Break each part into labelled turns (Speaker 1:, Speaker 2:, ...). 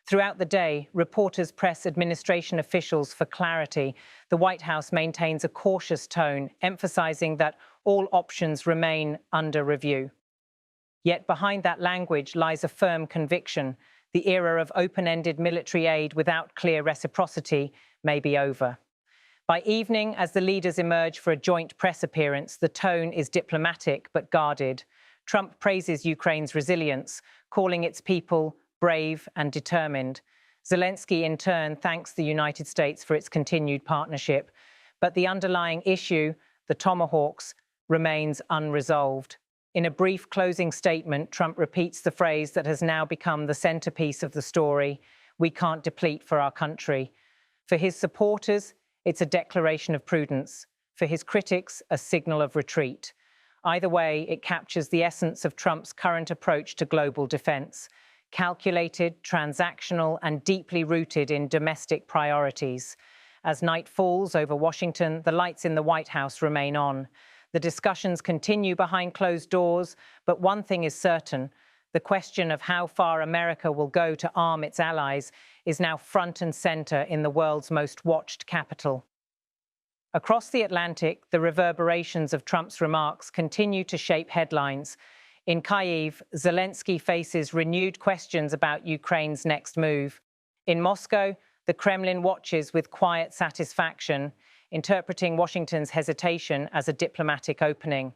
Speaker 1: Throughout the day, reporters press administration officials for clarity. The White House maintains a cautious tone, emphasizing that all options remain under review. Yet behind that language lies a firm conviction: the era of open-ended military aid without clear reciprocity may be over. By evening, as the leaders emerge for a joint press appearance, the tone is diplomatic but guarded. Trump praises Ukraine's resilience, calling its people brave and determined. Zelensky, in turn, thanks the United States for its continued partnership. But the underlying issue, the Tomahawks, remains unresolved. In a brief closing statement, Trump repeats the phrase that has now become the centerpiece of the story: we can't deplete for our country. For his supporters, it's a declaration of prudence. For his critics, a signal of retreat. Either way, it captures the essence of Trump's current approach to global defense: calculated, transactional, and deeply rooted in domestic priorities. As night falls over Washington, the lights in the White House remain on. The discussions continue behind closed doors, but one thing is certain: the question of how far America will go to arm its allies is now front and center in the world's most watched capital. Across the Atlantic, the reverberations of Trump's remarks continue to shape headlines. In Kyiv, Zelensky faces renewed questions about Ukraine's next move. In Moscow, the Kremlin watches with quiet satisfaction, interpreting Washington's hesitation as a diplomatic opening.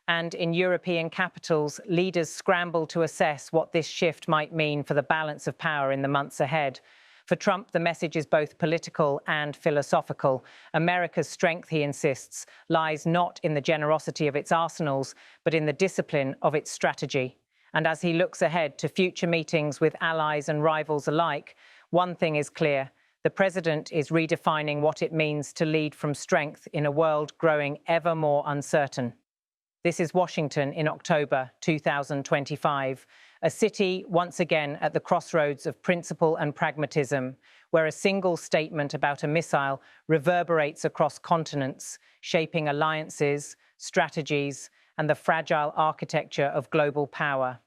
Speaker 1: And in European capitals, leaders scramble to assess what this shift might mean for the balance of power in the months ahead. For Trump, the message is both political and philosophical. America's strength, he insists, lies not in the generosity of its arsenals, but in the discipline of its strategy. And as he looks ahead to future meetings with allies and rivals alike, one thing is clear: the president is redefining what it means to lead from strength in a world growing ever more uncertain. This is Washington in October 2025, a city once again at the crossroads of principle and pragmatism, where a single statement about a missile reverberates across continents, shaping alliances, strategies, and the fragile architecture of global power.